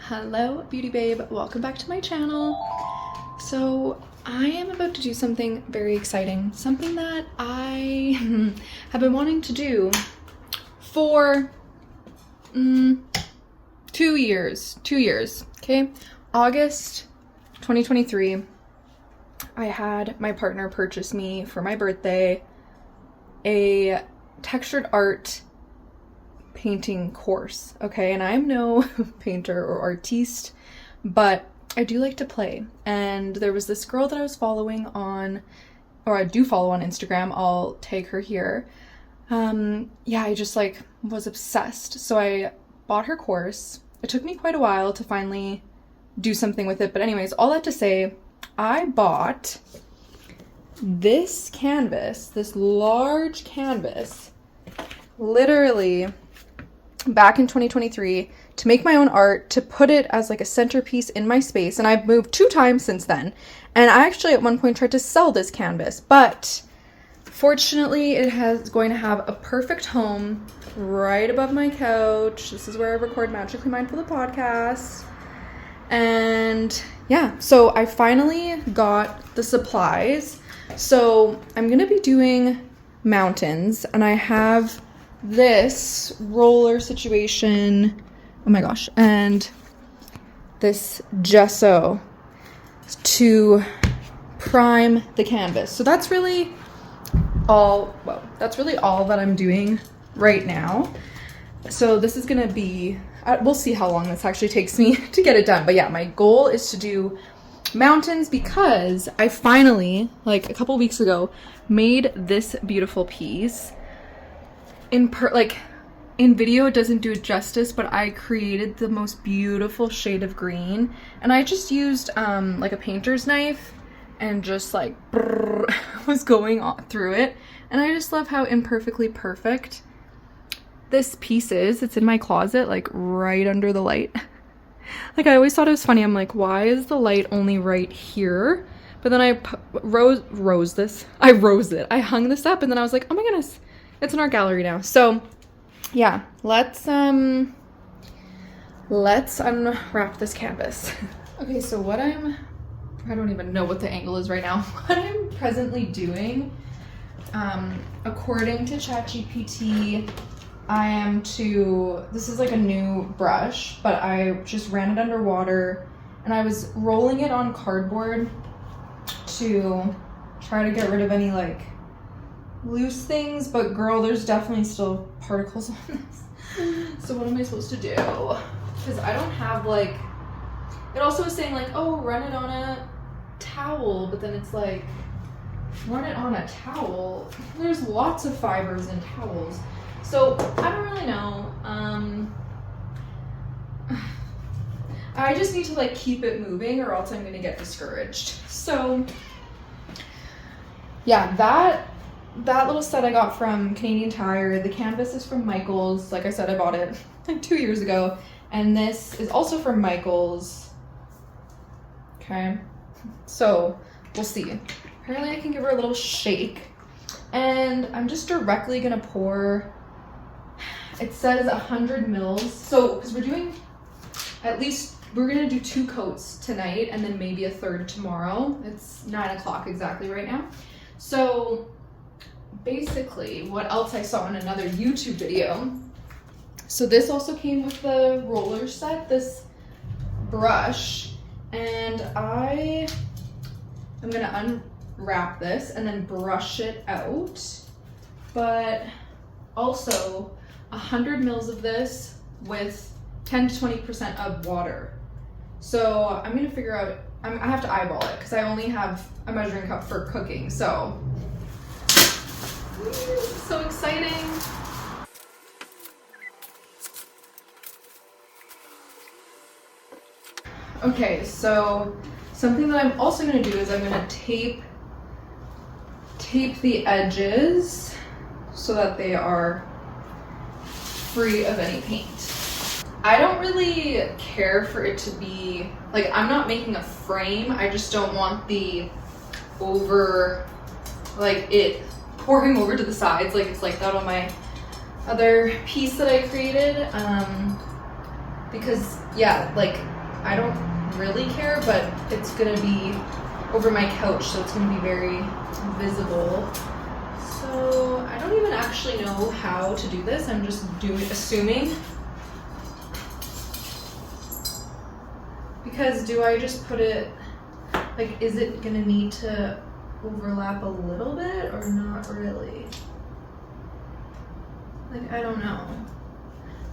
Hello beauty babe, welcome back to my channel. So I am about to do something very exciting, something that I have been wanting to do for 2 years, okay? August 2023, I had my partner purchase me for my birthday a textured art painting course, okay? And I'm no painter or artiste, but I do like to play. And there was this girl that I was following on, or I do follow on Instagram, I'll tag her here. Yeah, I just like was obsessed. So I bought her course. It took me quite a while to finally do something with it. But anyways, all that to say, I bought this canvas, this large canvas, literally back in 2023 to make my own art, to put it as like a centerpiece in my space. And I've moved 2 times since then. And I actually at one point tried to sell this canvas, but fortunately it is going to have a perfect home right above my couch. This is where I record Magically Mindful, the podcast. And yeah, so I finally got the supplies. So I'm gonna be doing mountains, and I have this roller situation, oh my gosh, and this gesso to prime the canvas. So that's really all that I'm doing right now. So this is gonna be, we'll see how long this actually takes me to get it done. But yeah, my goal is to do mountains because I finally, like a couple weeks ago, made this beautiful piece. In video it doesn't do it justice, but I created the most beautiful shade of green, and I just used like a painter's knife and just like was going through it, and I just love how imperfectly perfect this piece is. It's in my closet, like right under the light. Like I always thought it was funny, I'm like, why is the light only right here? But then I rose it, I hung this up, and then I was like, oh my goodness, it's in our gallery now. So yeah, let's unwrap this canvas. Okay, so I don't even know what the angle is right now. What I'm presently doing, according to ChatGPT, this is like a new brush, but I just ran it under water, and I was rolling it on cardboard to try to get rid of any like loose things, but girl, there's definitely still particles on this. So what am I supposed to do? Because I don't have like, it also is saying like, oh, run it on a towel, but then it's like, run it on a towel. There's lots of fibers in towels. So I don't really know. I just need to like keep it moving, or else I'm gonna get discouraged. So yeah, that little set I got from Canadian Tire. The canvas is from Michaels. Like I said, I bought it like 2 years ago. And this is also from Michaels. Okay, so we'll see. Apparently I can give her a little shake. And I'm just directly gonna pour, it says 100 mils. So, because we're gonna do 2 coats tonight, and then maybe a third tomorrow. It's 9 o'clock exactly right now. So basically, what else I saw in another YouTube video. So this also came with the roller set, this brush, and I am gonna unwrap this and then brush it out. But also 100 mils of this with 10 to 20% of water. So I'm gonna figure out, I have to eyeball it because I only have a measuring cup for cooking. So so exciting. Okay, so something that I'm also going to do is I'm going to tape the edges so that they are free of any paint. I don't really care for it to be, like, I'm not making a frame, I just don't want the it pouring over to the sides like it's like that on my other piece that I created, because yeah, like I don't really care, but it's gonna be over my couch, so it's gonna be very visible. So I don't even actually know how to do this. I'm just assuming. Because do I just put it, like, is it gonna need to overlap a little bit or not really? Like, I don't know.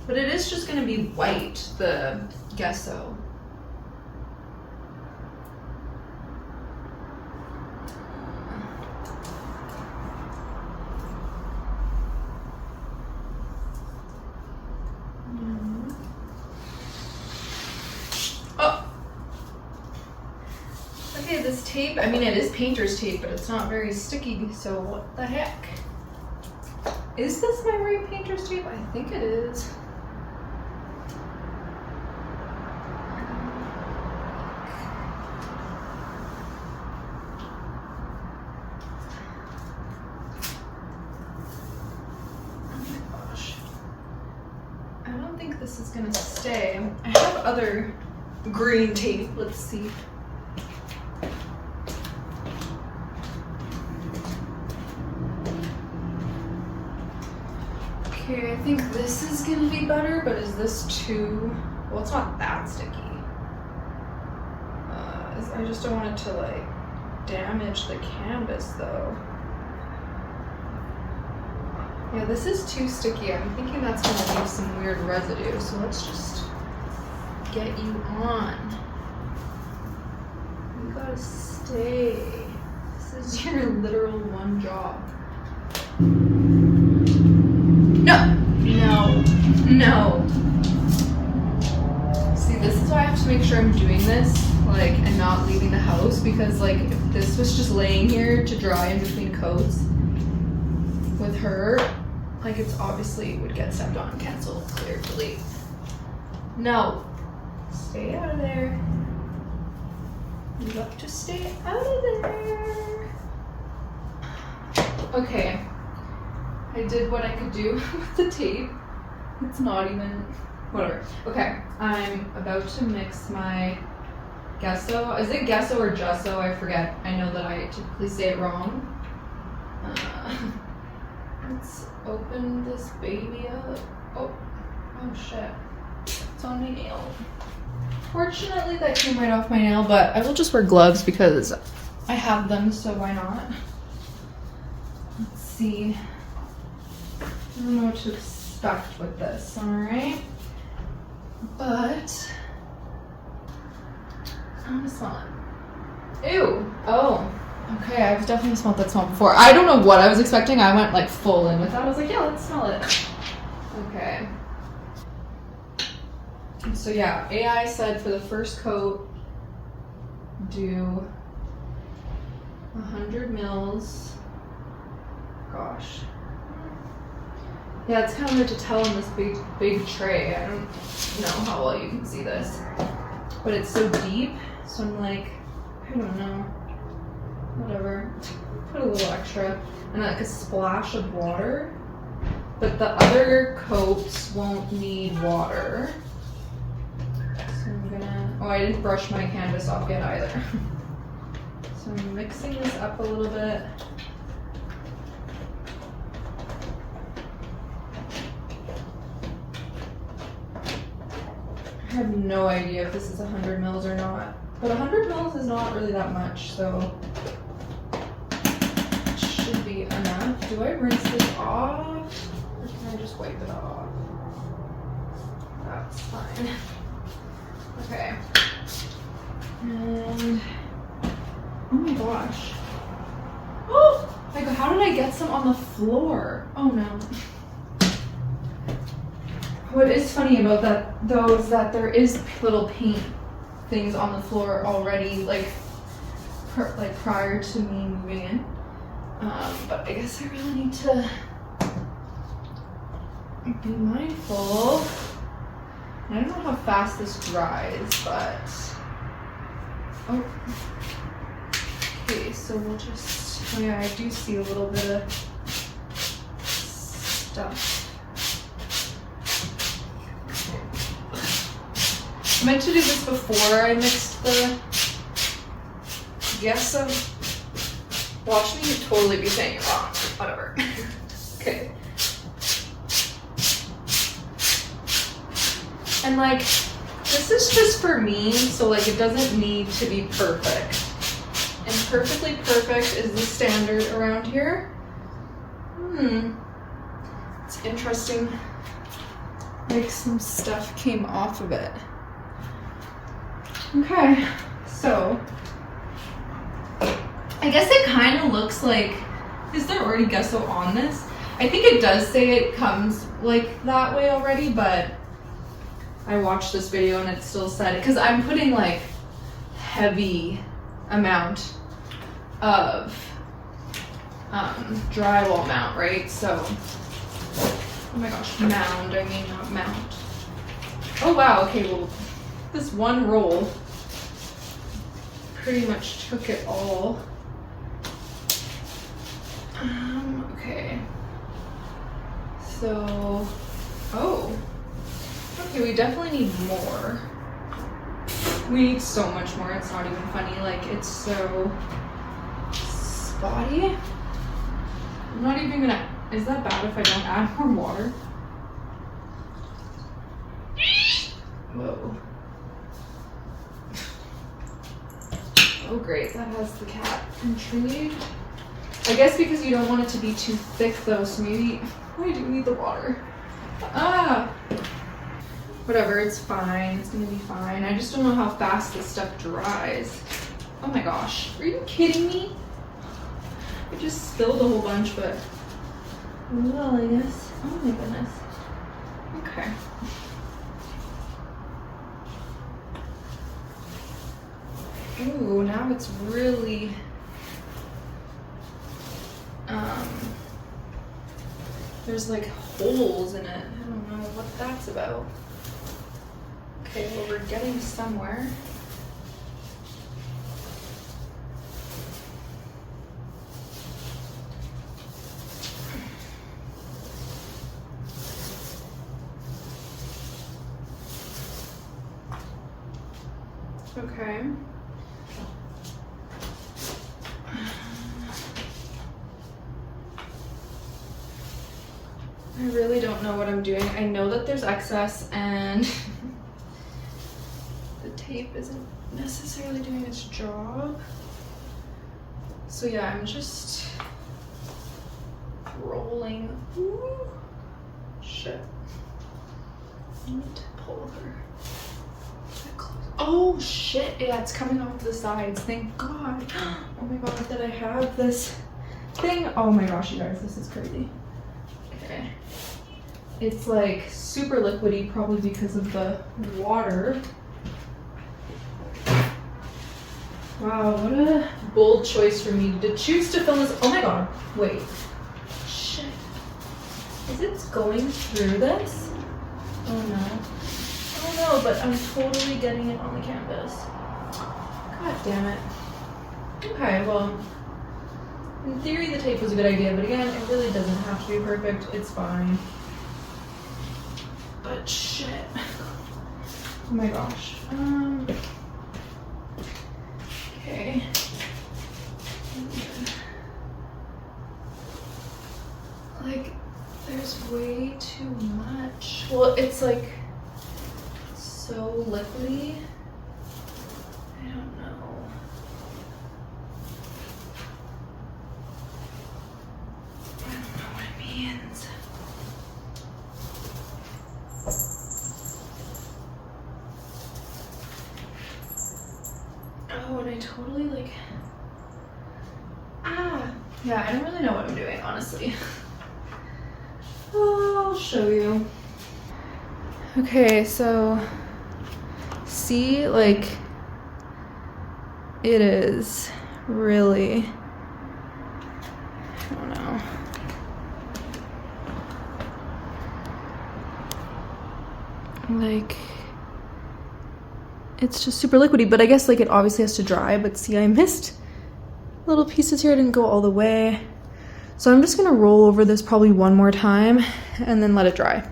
But it is just gonna be white, the gesso. Oh! Okay, this tape, I mean, it is painter's tape, but it's not very sticky, so what the heck? Is this my right painter's tape? I think it is. This is gonna stay. I have other green tape. Let's see. Okay, I think this is gonna be better, but is this too, well, it's not that sticky. I just don't want it to like damage the canvas though. Yeah, this is too sticky. I'm thinking that's gonna leave some weird residue. So let's just get you on. You gotta stay. This is your literal one job. No, no, no. See, this is why I have to make sure I'm doing this, like, and not leaving the house, because like if this was just laying here to dry in between coats with her, like, it's obviously would get stepped on, cancel, clear, delete. No, stay out of there. You have to stay out of there. Okay, I did what I could do with the tape. It's not even, whatever. Okay, I'm about to mix my gesso. Is it gesso or gesso? I forget. I know that I typically say it wrong. Let's open this baby up. Oh shit. It's on my nail. Fortunately, that came right off my nail, but I will just wear gloves because I have them, so why not? Let's see. I don't know what to expect with this, alright? But I'm gonna smell it. Ew! Oh. Okay, I've definitely smelled that smell before. I don't know what I was expecting. I went like full in with that. I was like, yeah, let's smell it. Okay. So yeah, AI said for the first coat, do 100 mils. Gosh. Yeah, it's kind of hard to tell in this big tray. I don't know how well you can see this. But it's so deep, so I'm like, I don't know. Whatever, put a little extra and like a splash of water, but the other coats won't need water. So I'm gonna, oh, I didn't brush my canvas off yet either. So I'm mixing this up a little bit. I have no idea if this is 100 mils or not, but 100 mils is not really that much, so should be enough. Do I rinse this off, or can I just wipe it off? That's fine. Okay. And oh my gosh. Oh, like, how did I get some on the floor? Oh no. What is funny about that though is that there is little paint things on the floor already, like prior to me moving in. But I guess I really need to be mindful. I don't know how fast this dries, but oh. Okay, so we'll just, oh yeah, I do see a little bit of stuff. I meant to do this before I mixed the gesso. Watch me totally be saying it wrong. Whatever. Okay. And like, this is just for me, so like it doesn't need to be perfect. And perfectly perfect is the standard around here. It's interesting. Like some stuff came off of it. Okay, so I guess it kind of looks like, is there already gesso on this? I think it does say it comes like that way already, but I watched this video and it still said it, because I'm putting like heavy amount of drywall mount, right? So, oh my gosh, mound, I mean not mount. Oh wow, okay, well, this one roll pretty much took it all. Okay. So, oh. Okay, we definitely need more. We need so much more, it's not even funny. Like, it's so spotty. I'm not even gonna, is that bad if I don't add more water? Whoa. Oh great, that has the cat intrigued. I guess because you don't want it to be too thick though, so maybe I do need the water. Whatever, it's fine, it's gonna be fine. I just don't know how fast this stuff dries. Oh my gosh, are you kidding me? I just spilled a whole bunch, but well, I guess. Oh my goodness. Okay. Ooh, now it's really there's like holes in it. I don't know what that's about. Okay, well, we're getting somewhere. Okay. I really don't know what I'm doing. I know that there's excess and the tape isn't necessarily doing its job. So yeah, I'm just rolling. Ooh, shit. I need to pull her. Oh shit, yeah, it's coming off the sides. Thank God. Oh my God, that I have this thing. Oh my gosh, you guys, this is crazy. Okay. It's like super liquidy, probably because of the water. Wow, what a bold choice for me to choose to film this. Oh my God, wait. Shit. Is it going through this? Oh no. Oh no, but I'm totally getting it on the canvas. God damn it. Okay, well, in theory the tape was a good idea, but again, it really doesn't have to be perfect. It's fine. But shit. Oh my gosh. Okay. Like, there's way too much. Well, it's like so liquidy. I don't know. I don't know what it means. Oh, and I totally like, yeah, I don't really know what I'm doing, honestly. Oh, I'll show you. Okay, so see, like, it is really, I don't know. Like, it's just super liquidy, but I guess like it obviously has to dry, but see, I missed little pieces here. I didn't go all the way. So I'm just gonna roll over this probably one more time and then let it dry.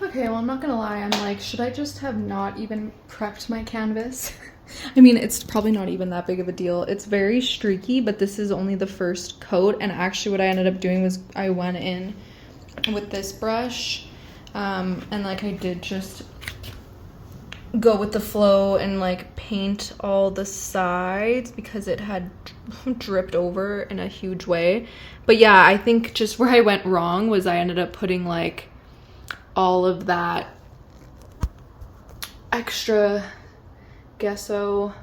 Okay, well, I'm not gonna lie, I'm like, should I just have not even prepped my canvas? I mean, it's probably not even that big of a deal. It's very streaky, but this is only the first coat, and actually what I ended up doing was I went in with this brush, and like I did just go with the flow and like paint all the sides because it had dripped over in a huge way. But yeah, I think just where I went wrong was I ended up putting like all of that extra gesso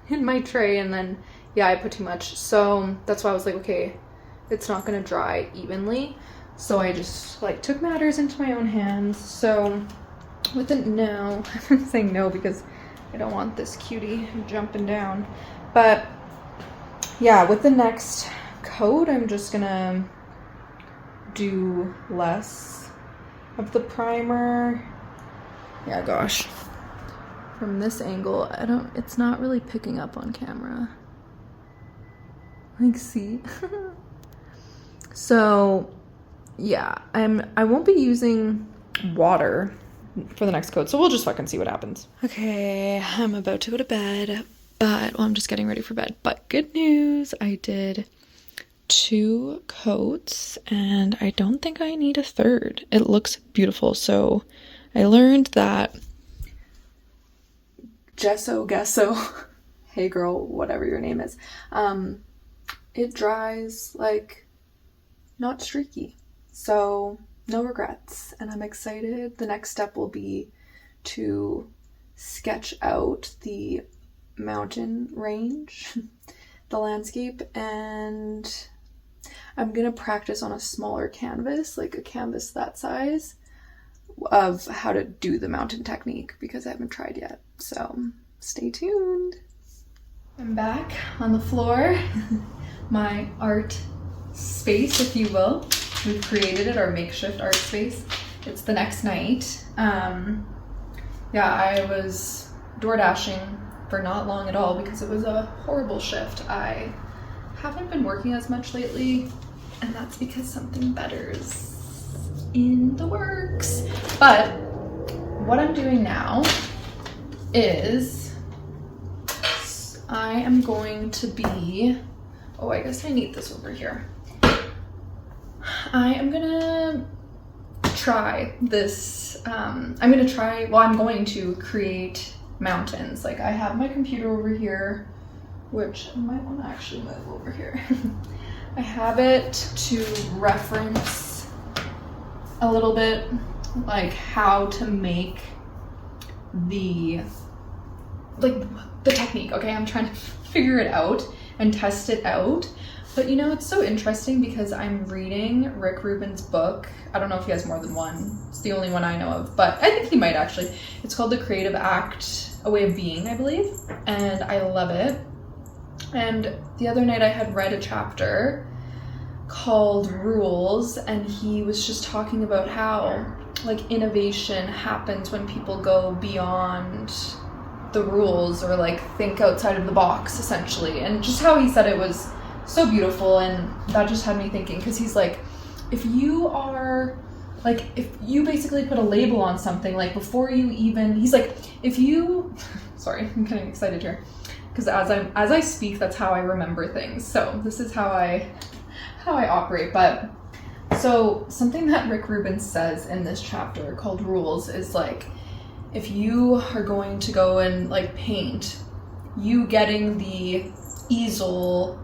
in my tray, and then yeah, I put too much, so that's why I was like, okay, it's not gonna dry evenly, so I just like took matters into my own hands. So with the no, I'm saying no because I don't want this cutie jumping down, but yeah, with the next coat I'm just gonna do less of the primer. Yeah, gosh, from this angle it's not really picking up on camera, like, see. So yeah, I won't be using water for the next coat, so we'll just fucking see what happens. Okay, I'm about to go to bed, but well, I'm just getting ready for bed, but good news, I did 2 coats and I don't think I need a third. It looks beautiful. So I learned that gesso, hey girl, whatever your name is, it dries like not streaky, so no regrets. And I'm excited. The next step will be to sketch out the mountain range, the landscape, and I'm gonna practice on a smaller canvas, like a canvas that size, of how to do the mountain technique because I haven't tried yet. So stay tuned. I'm back on the floor, my art space, if you will. We've created it, our makeshift art space. It's the next night. Yeah, I was door dashing for not long at all because it was a horrible shift. I haven't been working as much lately, and that's because something better's in the works. But what I'm doing now is I am going to be, oh, I guess I need this over here. I am gonna try this, I'm going to create mountains. Like, I have my computer over here, which I might want to actually move over here. I have it to reference a little bit, like how to make the technique. Okay, I'm trying to figure it out and test it out. But you know, it's so interesting because I'm reading Rick Rubin's book. I don't know if he has more than one. It's the only one I know of, but I think he might actually. It's called The Creative Act, A Way of Being, I believe. And I love it. And the other night I had read a chapter called Rules, and he was just talking about how like innovation happens when people go beyond the rules or like think outside of the box, essentially. And just how he said it was so beautiful, and that just had me thinking, because he's like, if you basically put a label on something, like before you even, he's like, if you, sorry, I'm getting excited here, because as I speak, that's how I remember things. So this is how I operate. But so something that Rick Rubin says in this chapter called Rules is like, if you are going to go and like paint, you getting the easel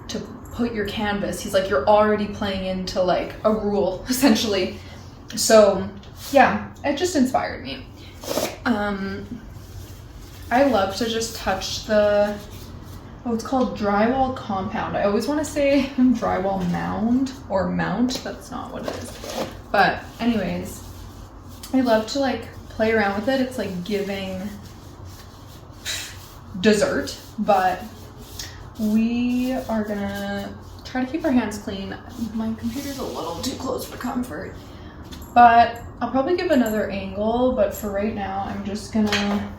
to put your canvas, he's like, you're already playing into like a rule, essentially. So yeah, it just inspired me. I love to just touch the, it's called drywall compound. I always want to say drywall mound or mount. That's not what it is. But anyways, I love to like play around with it. It's like giving dessert, but we are gonna try to keep our hands clean. My computer's a little too close for comfort, but I'll probably give another angle. But for right now, I'm just gonna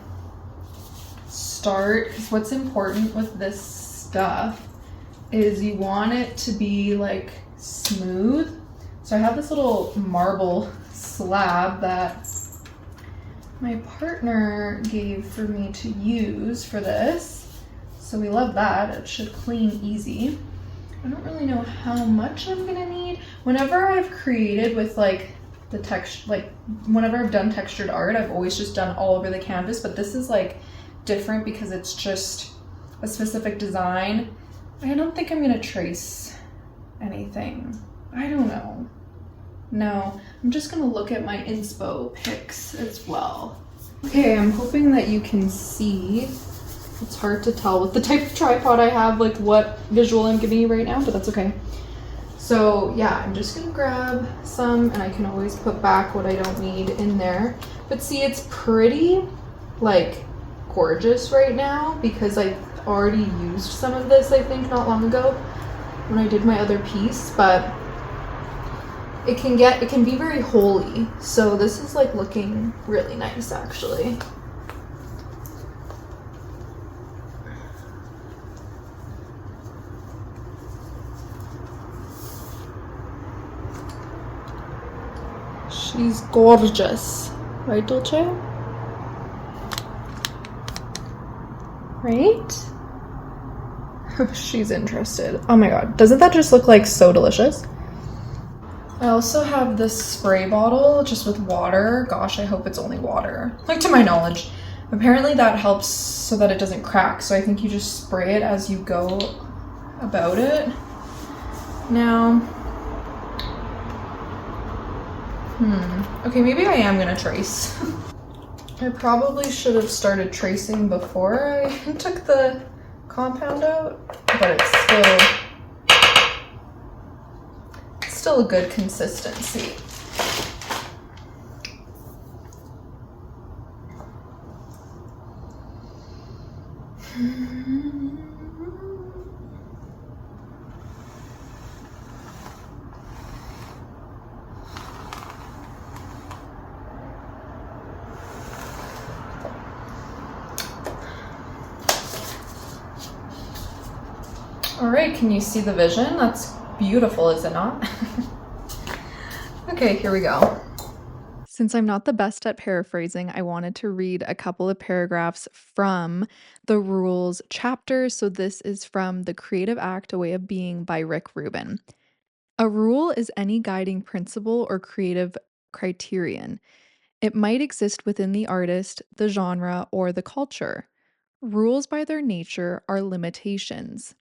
start, because what's important with this stuff is you want it to be like smooth. So I have this little marble slab that my partner gave for me to use for this. So we love that. It should clean easy. I don't really know how much I'm gonna need. Whenever I've created with like the text, like whenever I've done textured art, I've always just done all over the canvas, but this is like different because it's just a specific design. I don't think I'm gonna trace anything. I don't know. No, I'm just gonna look at my inspo pics as well. Okay, I'm hoping that you can see. It's hard to tell with the type of tripod I have, like what visual I'm giving you right now, but that's okay. So yeah, I'm just gonna grab some, and I can always put back what I don't need in there. But see, it's pretty like gorgeous right now because I've already used some of this, I think, not long ago when I did my other piece, but it can be very holy. So this is like looking really nice actually. She's gorgeous, right, Dolce? Right? She's interested. Oh my god, doesn't that just look like so delicious? I also have this spray bottle just with water. Gosh, I hope it's only water. Like, to my knowledge. Apparently that helps so that it doesn't crack. So I think you just spray it as you go about it. Now, okay, maybe I am gonna trace. I probably should have started tracing before I took the compound out, but it's still a good consistency. All right, can you see the vision? That's beautiful, is it not? Okay, here we go. Since I'm not the best at paraphrasing, I wanted to read a couple of paragraphs from the rules chapter. So this is from The Creative Act, A Way of Being by Rick Rubin. A rule is any guiding principle or creative criterion. It might exist within the artist, the genre, or the culture. Rules by their nature are limitations.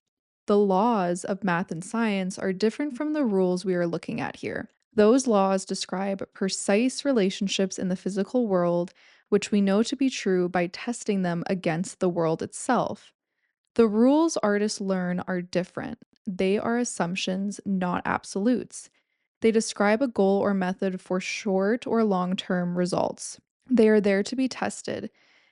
The laws of math and science are different from the rules we are looking at here. Those laws describe precise relationships in the physical world, which we know to be true by testing them against the world itself. The rules artists learn are different. They are assumptions, not absolutes. They describe a goal or method for short or long-term results. They are there to be tested,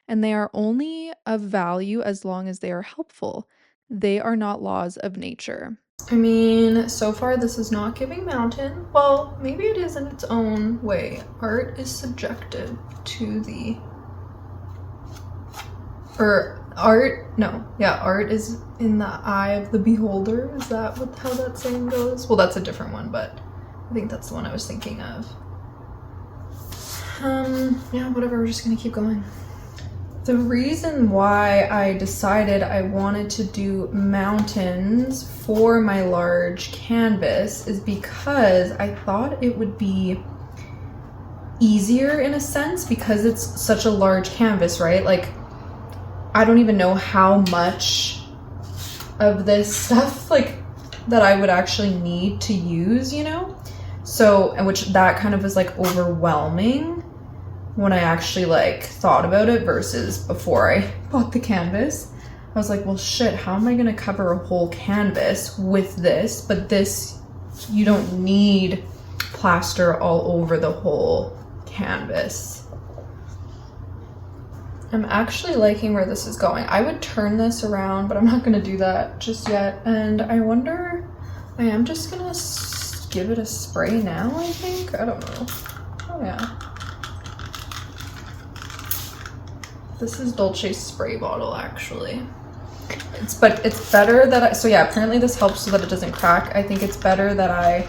and they are only of value as long as they are helpful. They are not laws of nature. I mean, so far this is not giving mountain. Well, maybe it is in its own way. Art is subjective to the... art is in the eye of the beholder. Is that how that saying goes? Well, that's a different one, but I think that's the one I was thinking of. Yeah, whatever, we're just gonna keep going. The reason why I decided I wanted to do mountains for my large canvas is because I thought it would be easier in a sense because it's such a large canvas, right? Like, I don't even know how much of this stuff like that I would actually need to use, you know? So, and which that kind of was like overwhelming when I actually like thought about it versus before I bought the canvas. I was like, well shit, how am I gonna cover a whole canvas with this? But this, you don't need plaster all over the whole canvas. I'm actually liking where this is going. I would turn this around, but I'm not gonna do that just yet. And I wonder, I am just gonna give it a spray now, I think. I don't know. Oh yeah. This is Dolce's spray bottle, actually. But it's better that so yeah, apparently this helps so that it doesn't crack. I think it's better that I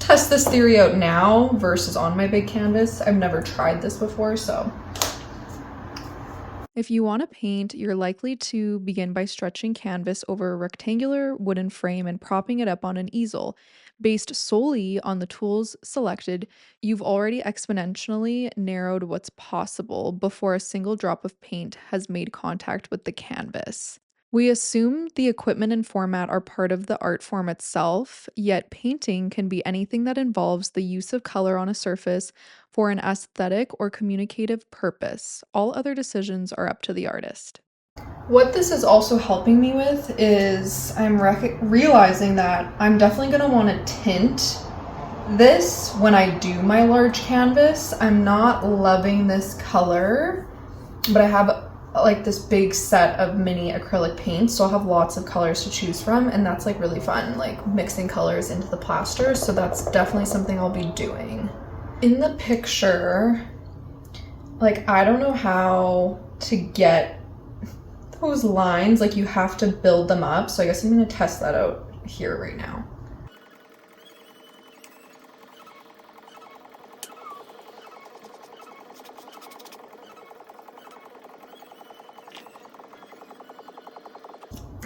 test this theory out now versus on my big canvas. I've never tried this before, so. If you want to paint, you're likely to begin by stretching canvas over a rectangular wooden frame and propping it up on an easel. Based solely on the tools selected, you've already exponentially narrowed what's possible before a single drop of paint has made contact with the canvas. We assume the equipment and format are part of the art form itself, yet painting can be anything that involves the use of color on a surface for an aesthetic or communicative purpose. All other decisions are up to the artist. What this is also helping me with is I'm realizing that I'm definitely going to want to tint this when I do my large canvas. I'm not loving this color, but I have like this big set of mini acrylic paints, so I'll have lots of colors to choose from, and that's like really fun, like mixing colors into the plaster, so that's definitely something I'll be doing. In the picture, like I don't know how to get those lines, like you have to build them up, so I guess I'm gonna test that out here right now.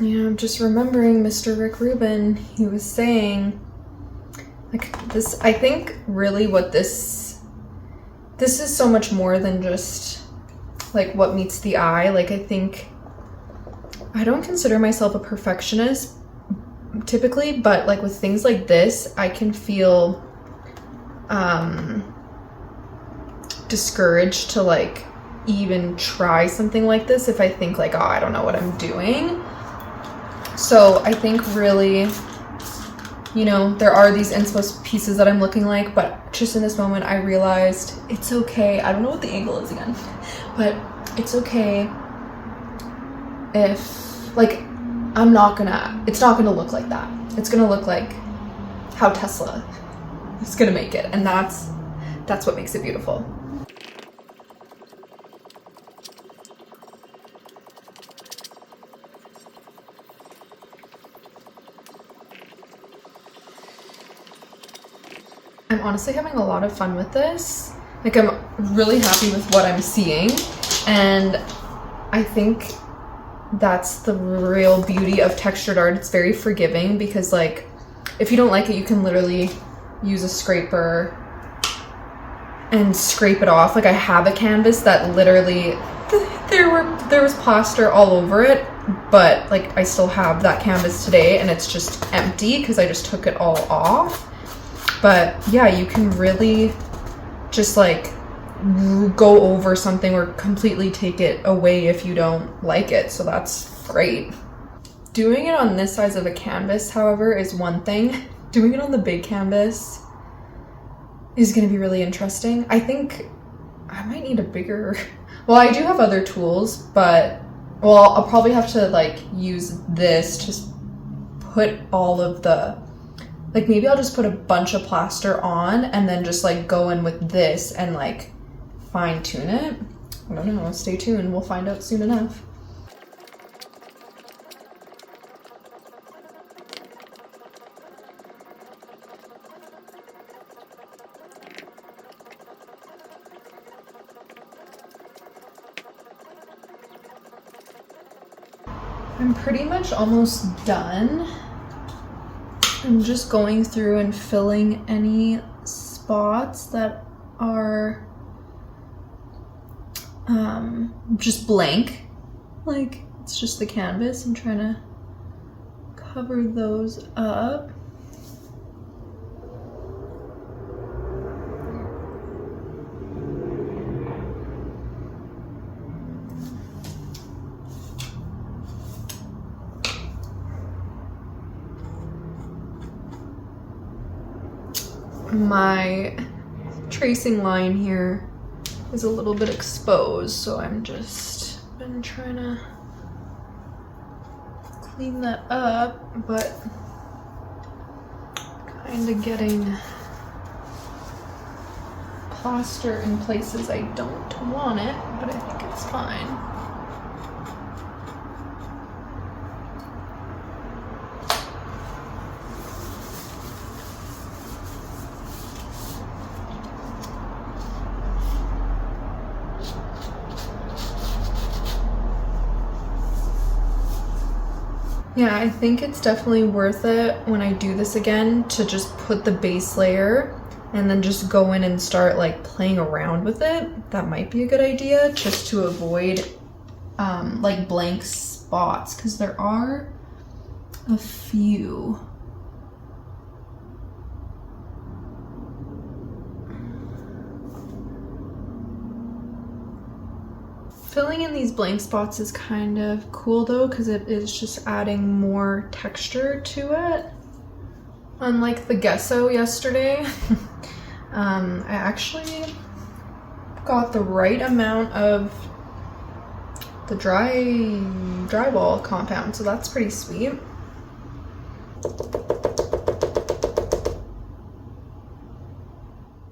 Yeah, I'm just remembering Mr. Rick Rubin, he was saying, like this, I think really what this is so much more than just like what meets the eye. Like I don't consider myself a perfectionist typically, but like with things like this, I can feel discouraged to like even try something like this if I think like, oh, I don't know what I'm doing. So I think really, you know, there are these inspo pieces that I'm looking like, but just in this moment I realized it's okay. I don't know what the angle is again, but it's okay if like it's not gonna look like that. It's gonna look like how Tesla is gonna make it, and that's what makes it beautiful. I'm honestly having a lot of fun with this. Like I'm really happy with what I'm seeing, and I think that's the real beauty of textured art. It's very forgiving because like if you don't like it, you can literally use a scraper and scrape it off. Like I have a canvas that literally there was plaster all over it, but like I still have that canvas today and it's just empty because I just took it all off. But yeah, you can really just like go over something or completely take it away if you don't like it. So that's great. Doing it on this size of a canvas, however, is one thing. Doing it on the big canvas is going to be really interesting. I think I might need a bigger, well, I do have other tools, but well, I'll probably have to like use this to put all of the, like maybe I'll just put a bunch of plaster on and then just like go in with this and like fine tune it. I don't know, stay tuned, we'll find out soon enough. I'm pretty much almost done. I'm just going through and filling any spots that are just blank. Like it's just the canvas. I'm trying to cover those up. My tracing line here is a little bit exposed, so I'm just been trying to clean that up, but kind of getting plaster in places I don't want it, but I think it's fine. Yeah, I think it's definitely worth it when I do this again to just put the base layer and then just go in and start like playing around with it. That might be a good idea just to avoid like blank spots, because there are a few. Filling in these blank spots is kind of cool though, because it is just adding more texture to it. Unlike the gesso yesterday, I actually got the right amount of the drywall compound, so that's pretty sweet.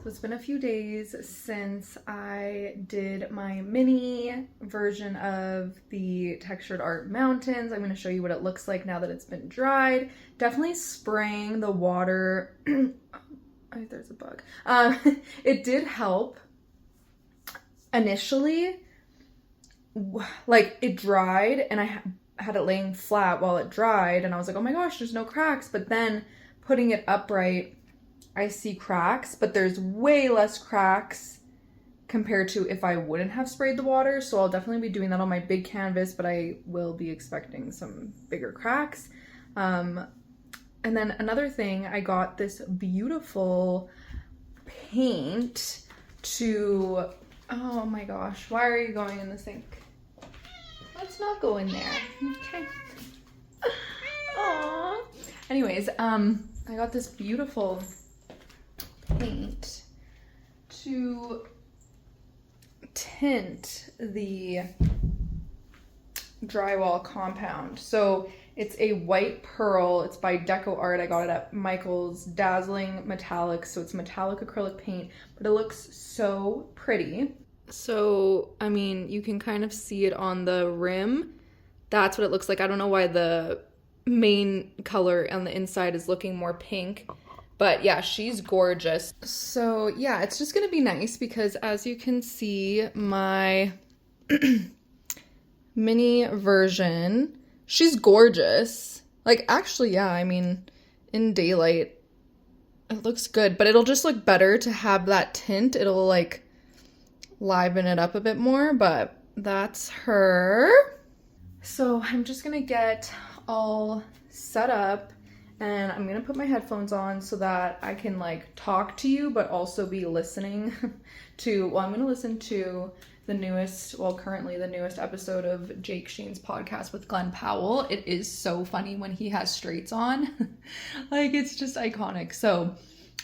So it's been a few days since I did my mini version of the textured art mountains. I'm going to show you what it looks like now that it's been dried. Definitely spraying the water. Oh, there's a bug. It did help initially. Like, it dried and I had it laying flat while it dried, and I was like, oh my gosh, there's no cracks. But then putting it upright, I see cracks, but there's way less cracks compared to if I wouldn't have sprayed the water. So I'll definitely be doing that on my big canvas, but I will be expecting some bigger cracks. And then another thing, I got this beautiful paint to, oh my gosh, why are you going in the sink? Let's not go in there. Okay. Aww. Anyways, I got this beautiful paint to tint the drywall compound. So it's a white pearl. It's by Deco Art. I got it at Michael's. Dazzling metallic. So it's metallic acrylic paint, but it looks so pretty. So, I mean, you can kind of see it on the rim. That's what it looks like. I don't know why the main color on the inside is looking more pink. But yeah, she's gorgeous. So yeah, it's just gonna be nice because as you can see, my mini version, she's gorgeous. Like, actually, yeah, I mean, in daylight, it looks good, but it'll just look better to have that tint. It'll like liven it up a bit more, but that's her. So I'm just gonna get all set up and I'm gonna put my headphones on so that I can like talk to you, but also be listening to, well, I'm gonna listen to the newest, well, currently the newest episode of Jake Sheen's podcast with Glenn Powell. It is so funny when he has straights on. Like, it's just iconic. So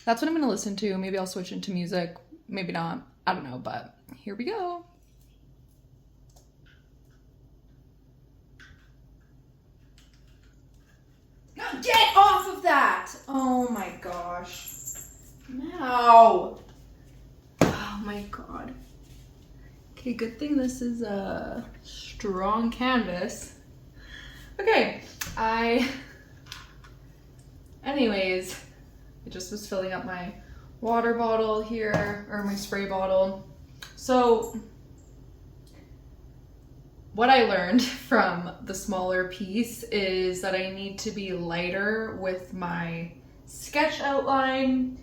that's what I'm gonna listen to. Maybe I'll switch into music, maybe not, I don't know, but here we go. Get off of that! Oh my gosh. No! Oh my god. Okay, good thing this is a strong canvas. Okay, anyways, I just was filling up my water bottle here, or my spray bottle. So, what I learned from the smaller piece is that I need to be lighter with my sketch outline.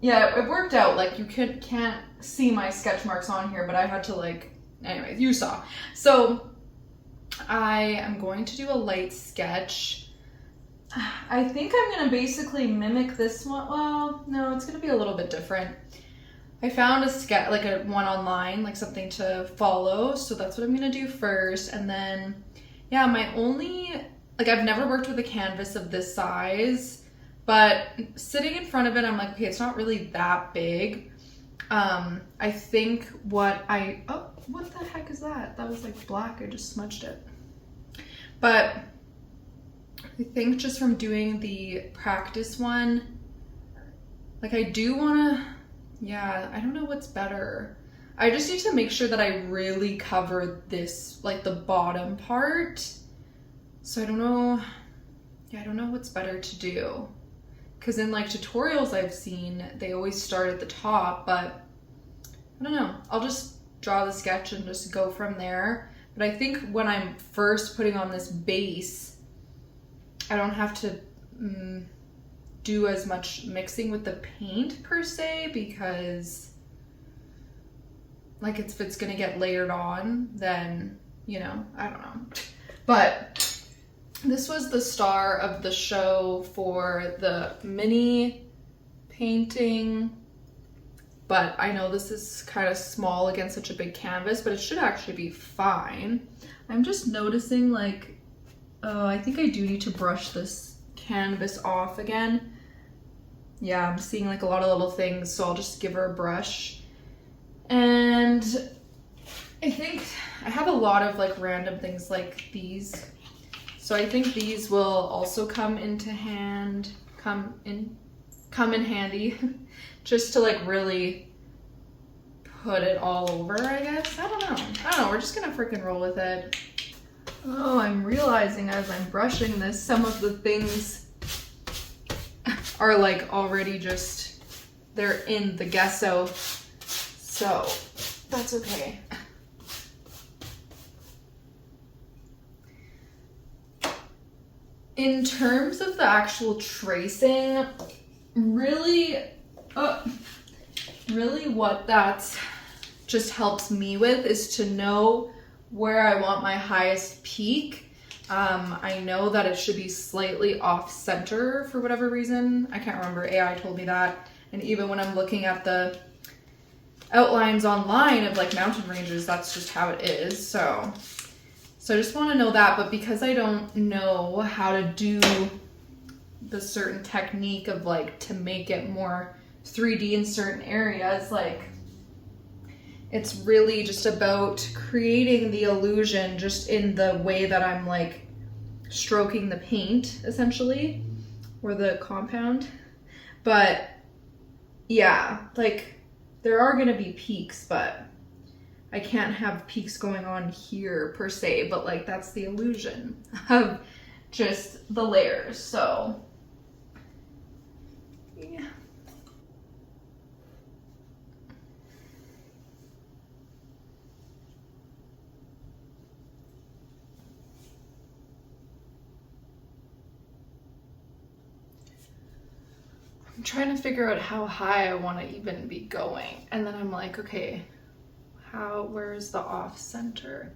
Yeah, it worked out. Like, you can't see my sketch marks on here, but I had to like, anyways, you saw. So I am going to do a light sketch. I think I'm gonna basically mimic this one. Well, no, it's gonna be a little bit different. I found a sketch, like a one online, like something to follow. So that's what I'm gonna do first. And then, yeah, I've never worked with a canvas of this size, but sitting in front of it, I'm like, okay, it's not really that big. I think what the heck is that? That was like black, I just smudged it. But I think just from doing the practice one, like I do wanna, yeah, I don't know what's better. I just need to make sure that I really cover this, like the bottom part. So I don't know what's better to do. Because in like tutorials I've seen, they always start at the top, but I don't know. I'll just draw the sketch and just go from there. But I think when I'm first putting on this base, I don't have to do as much mixing with the paint per se, because like if it's gonna get layered on, then, you know, I don't know. But this was the star of the show for the mini painting, but I know this is kind of small against such a big canvas, but it should actually be fine. I'm just noticing like, I think I do need to brush this canvas off again. Yeah, I'm seeing like a lot of little things, so I'll just give her a brush. And I think I have a lot of like random things like these. So I think these will also come in handy just to like really put it all over, I guess. I don't know. We're just gonna freaking roll with it. Oh, I'm realizing as I'm brushing this, some of the things are like already just, they're in the gesso. So that's okay. In terms of the actual tracing, really what that just helps me with is to know where I want my highest peak. I know that it should be slightly off center for whatever reason. I can't remember, AI told me that. And even when I'm looking at the outlines online of like mountain ranges, that's just how it is. So I just want to know that, but because I don't know how to do the certain technique of like to make it more 3D in certain areas, like it's really just about creating the illusion just in the way that I'm like stroking the paint essentially, or the compound. But yeah, like there are gonna be peaks, but I can't have peaks going on here per se, but like that's the illusion of just the layers. So yeah. I'm trying to figure out how high I want to even be going. And then I'm like, okay, where's the off center?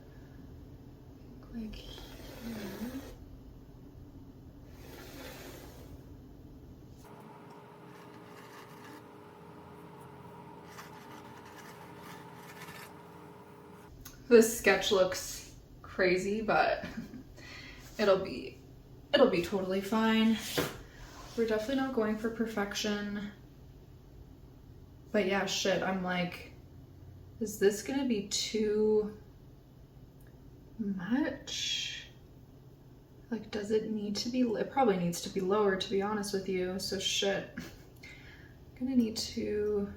Like here. This sketch looks crazy, but it'll be totally fine. We're definitely not going for perfection. But yeah, shit, I'm like, is this gonna be too much? Like, does it need to be, it probably needs to be lower, to be honest with you. So shit, I'm gonna need to,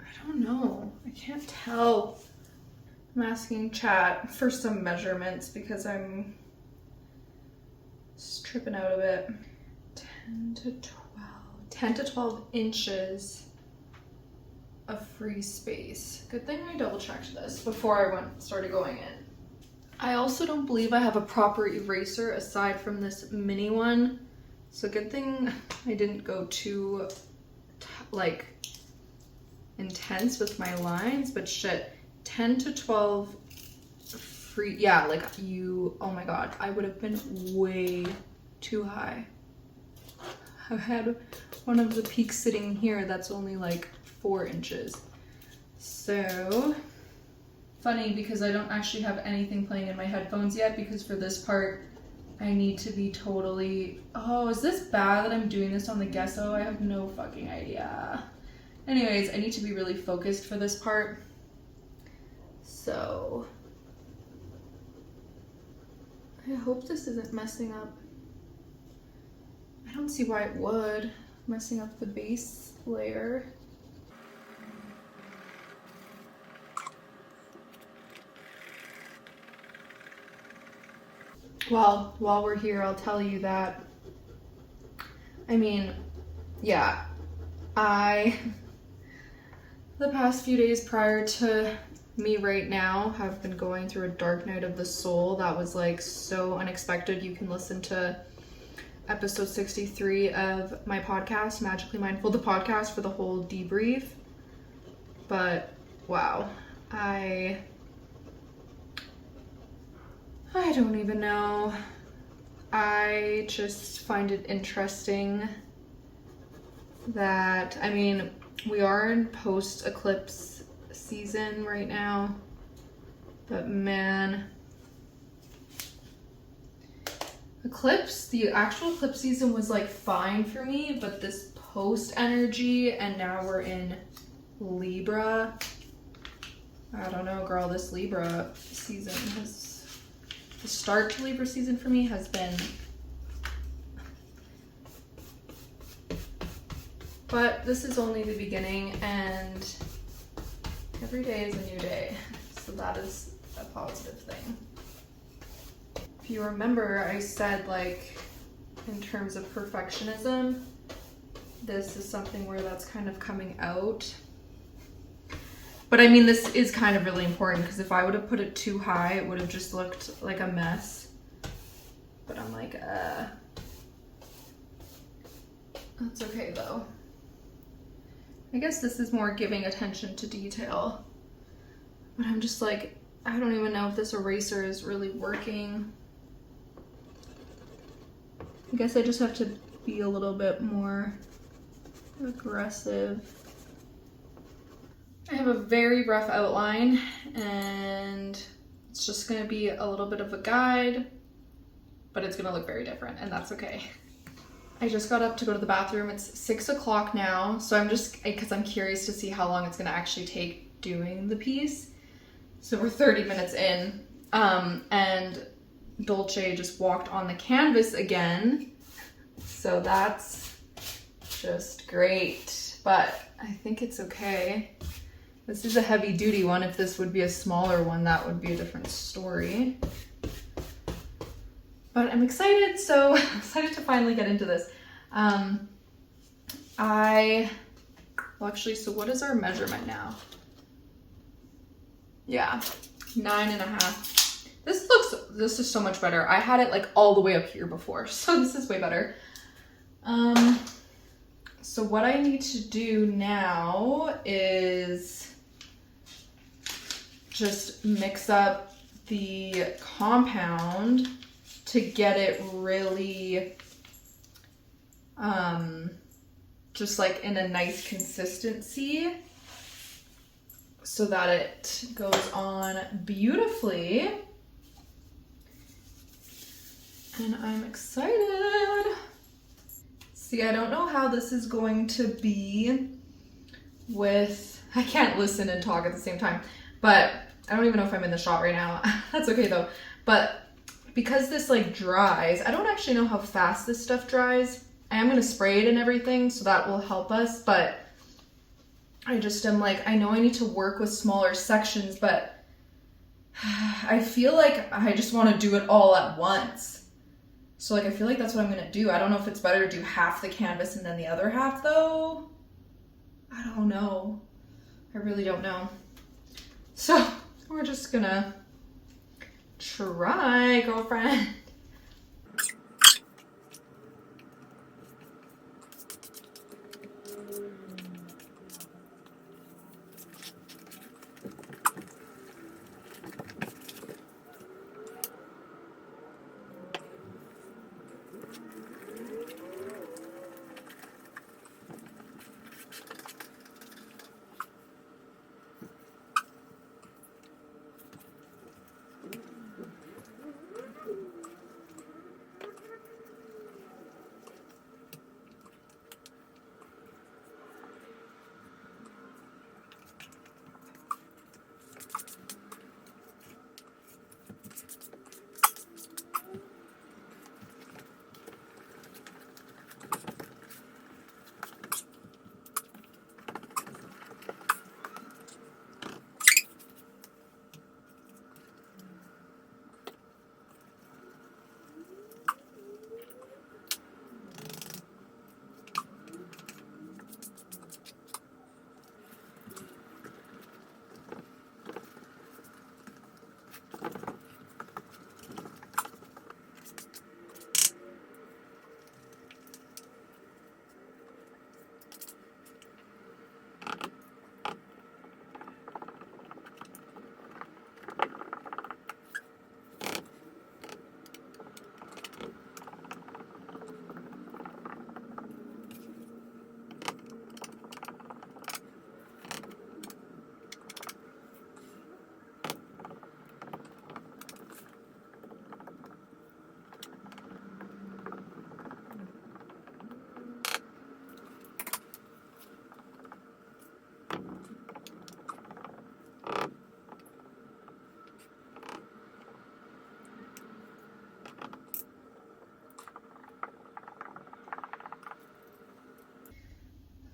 I don't know, I can't tell. I'm asking chat for some measurements because I'm just tripping out a bit. 10 to 12 inches of free space. Good thing I double checked this before I started going in. I also don't believe I have a proper eraser aside from this mini one. So good thing I didn't go too like intense with my lines, but shit, 10 to 12 free, yeah, like oh my God, I would have been way too high. I've had one of the peaks sitting here that's only like 4 inches. So funny because I don't actually have anything playing in my headphones yet, because for this part I need to be totally, oh, is this bad that I'm doing this on the gesso? I have no fucking idea. Anyways, I need to be really focused for this part. So I hope this isn't messing up. I don't see why it would, messing up the base layer. Well, while we're here, I'll tell you that, I mean, yeah, the past few days prior to me right now have been going through a dark night of the soul that was like so unexpected. You can listen to episode 63 of my podcast, Magically Mindful, the podcast, for the whole debrief. But wow, I don't even know. I just find it interesting that, I mean, we are in post-eclipse season right now, but man, the actual eclipse season was like fine for me, but this post energy, and now we're in Libra. I don't know, girl, this Libra season the start to Libra season for me has been, but this is only the beginning, and every day is a new day, so that is a positive thing. If you remember, I said, like, in terms of perfectionism, this is something where that's kind of coming out. But I mean, this is kind of really important, because if I would have put it too high, it would have just looked like a mess. But I'm like, that's okay though. I guess this is more giving attention to detail. But I'm just like, I don't even know if this eraser is really working. I guess I just have to be a little bit more aggressive. I have a very rough outline, and it's just gonna be a little bit of a guide, but it's gonna look very different, and that's okay. I just got up to go to the bathroom. It's 6 o'clock now, so I'm just, because I'm curious to see how long it's gonna actually take doing the piece. So we're 30 minutes in, and Dolce just walked on the canvas again, so that's just great, but I think it's okay. This is a heavy duty one. If this would be a smaller one, that would be a different story. But I'm excited, so I'm excited to finally get into this. Well, actually, so what is our measurement now? Yeah, 9.5. This is so much better. I had it like all the way up here before, so this is way better. So what I need to do now is just mix up the compound to get it really just like in a nice consistency so that it goes on beautifully. And I'm excited. See, I don't know how this is going to be with, I can't listen and talk at the same time, but I don't even know if I'm in the shot right now. That's okay though. But because this like dries, I don't actually know how fast this stuff dries. I am gonna spray it and everything, so that will help us, but I just am like, I know I need to work with smaller sections, but I feel like I just wanna do it all at once. So like, I feel like that's what I'm gonna do. I don't know if it's better to do half the canvas and then the other half though. I don't know. I really don't know. So we're just gonna try, girlfriend.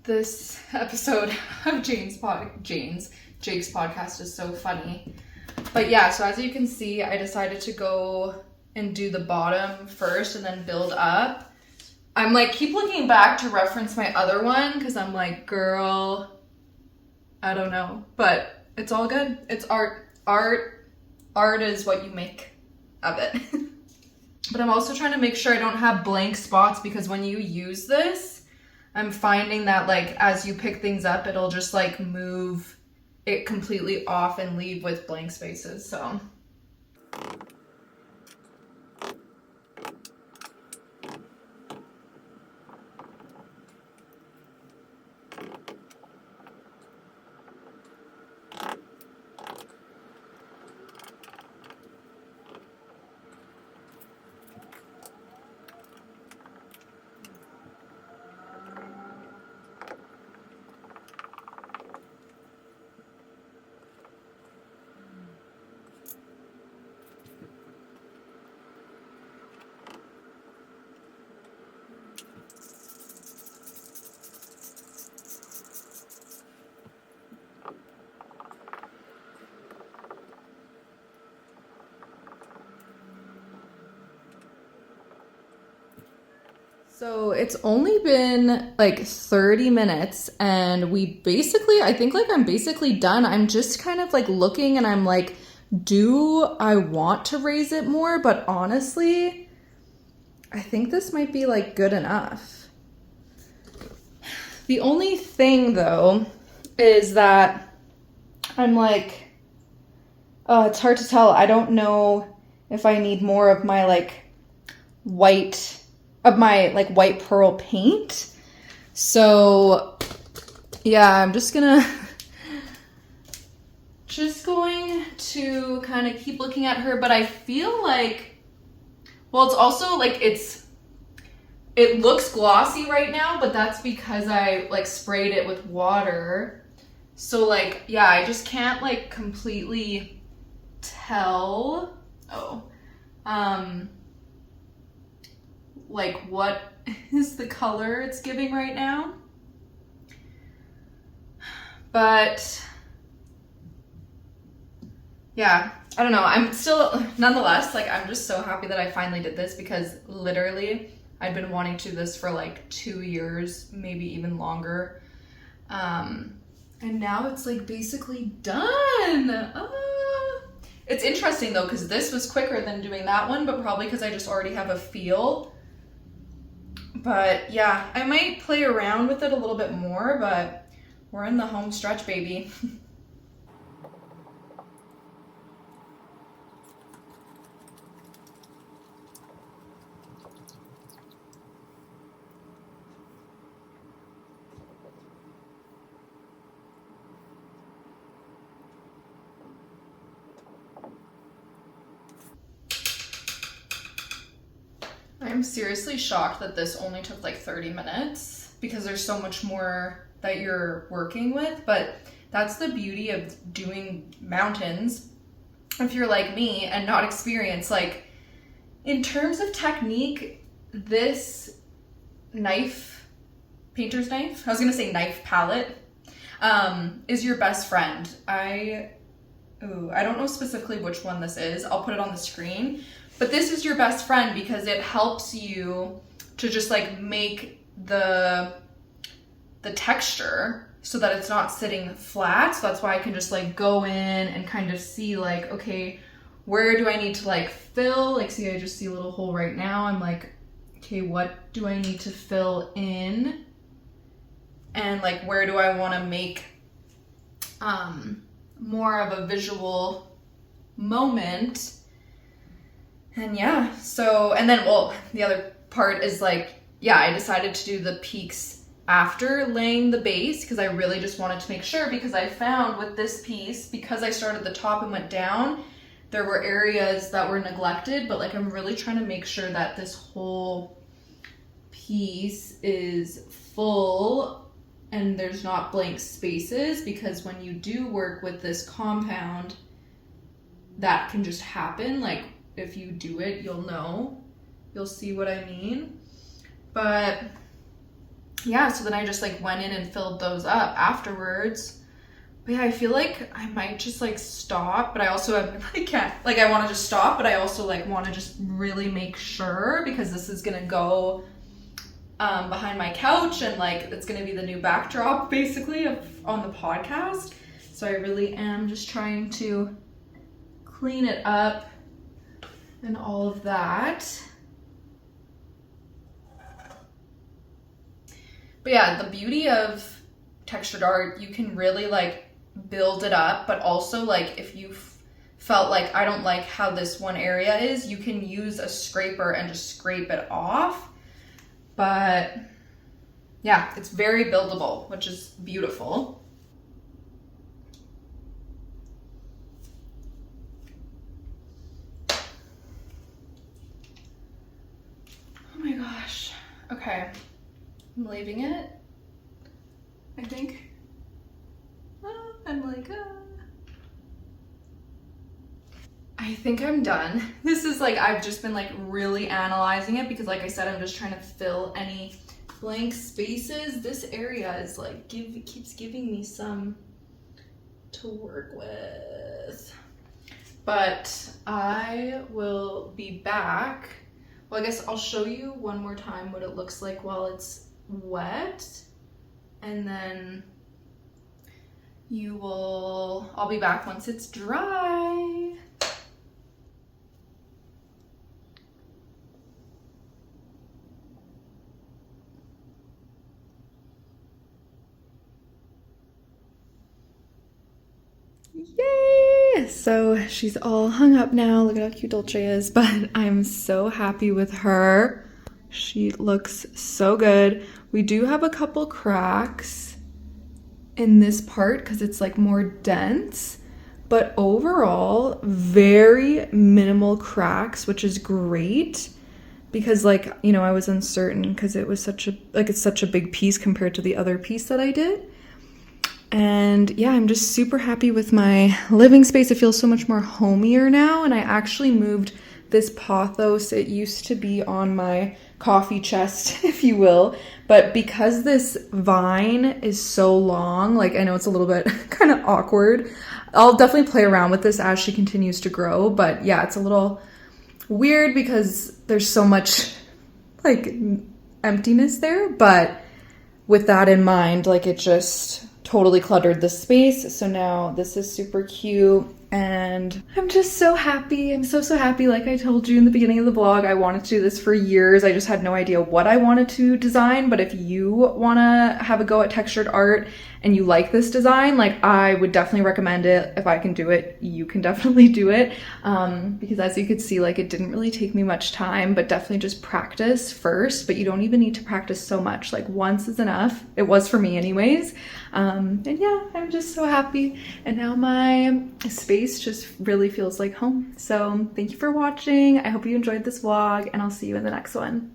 This episode of Jake's podcast is so funny. But yeah, so as you can see, I decided to go and do the bottom first and then build up. I'm like, keep looking back to reference my other one because I'm like, girl, I don't know. But it's all good. It's art. Art is what you make of it. But I'm also trying to make sure I don't have blank spots because when you use this, I'm finding that like as you pick things up, it'll just like move it completely off and leave with blank spaces. So So it's only been like 30 minutes and I think like I'm basically done. I'm just kind of like looking and I'm like, do I want to raise it more? But honestly, I think this might be like good enough. The only thing though is that I'm like, it's hard to tell. I don't know if I need more of my like white pearl paint. So yeah, I'm just going to kind of keep looking at her, but I feel like, well, it's also like it looks glossy right now, but that's because I like sprayed it with water. So like, yeah, I just can't like completely tell. Like what is the color it's giving right now. But yeah, I don't know. I'm still, nonetheless, like I'm just so happy that I finally did this because literally I've been wanting to do this for like 2 years, maybe even longer. And now it's like basically done. It's interesting though, because this was quicker than doing that one, but probably because I just already have a feel. But yeah, I might play around with it a little bit more, but we're in the home stretch, baby. I'm seriously shocked that this only took like 30 minutes because there's so much more that you're working with, but that's the beauty of doing mountains if you're like me and not experienced. Like in terms of technique, this painter's knife, I was gonna say knife palette, is your best friend. I don't know specifically which one this is. I'll put it on the screen. But this is your best friend because it helps you to just like make the texture so that it's not sitting flat. So that's why I can just like go in and kind of see like, okay, where do I need to like fill? Like, see, I just see a little hole right now. I'm like, okay, what do I need to fill in? And like, where do I want to make more of a visual moment? And yeah, so, and then, well, the other part is like, yeah, I decided to do the peaks after laying the base because I really just wanted to make sure, because I found with this piece, because I started at the top and went down, there were areas that were neglected, but like I'm really trying to make sure that this whole piece is full and there's not blank spaces, because when you do work with this compound, that can just happen. Like if you do it, you'll see what I mean. But yeah, so then I just like went in and filled those up afterwards. But yeah, I feel like I might just like stop, but I also I can't, like I want to just stop, but I also like want to just really make sure, because this is gonna go behind my couch, and like it's gonna be the new backdrop basically on the podcast. So I really am just trying to clean it up and all of that. But yeah, the beauty of textured art, you can really like build it up, but also like if you felt like I don't like how this one area is, you can use a scraper and just scrape it off. But yeah, it's very buildable, which is beautiful. Oh my gosh. Okay, I'm leaving it, I think. I'm like, I think I'm done. This is like, I've just been like really analyzing it, because like I said, I'm just trying to fill any blank spaces. This area is like, keeps giving me some to work with. But I will be back. Well, I guess I'll show you one more time what it looks like while it's wet, and then I'll be back once it's dry. Yay! So she's all hung up now. Look at how cute Dolce is, but I'm so happy with her. She looks so good. We do have a couple cracks in this part because it's like more dense, but overall very minimal cracks, which is great, because like, you know, I was uncertain because it was it's such a big piece compared to the other piece that I did. And yeah, I'm just super happy with my living space. It feels so much more homier now, and I actually moved this pothos. It used to be on my coffee chest, if you will, but because this vine is so long, like I know it's a little bit kind of awkward. I'll definitely play around with this as she continues to grow, but yeah, it's a little weird because there's so much like emptiness there, but with that in mind, like it just totally cluttered the space. So now this is super cute, and I'm just so happy. I'm so happy. Like I told you in the beginning of the vlog, I wanted to do this for years. I just had no idea what I wanted to design. But if you want to have a go at textured art and you like this design, like I would definitely recommend it. If I can do it, you can definitely do it, because as you could see, like it didn't really take me much time, but definitely just practice first. But you don't even need to practice so much, like once is enough. It was for me anyways. And yeah, I'm just so happy, and now my space just really feels like home. So thank you for watching. I hope you enjoyed this vlog, and I'll see you in the next one.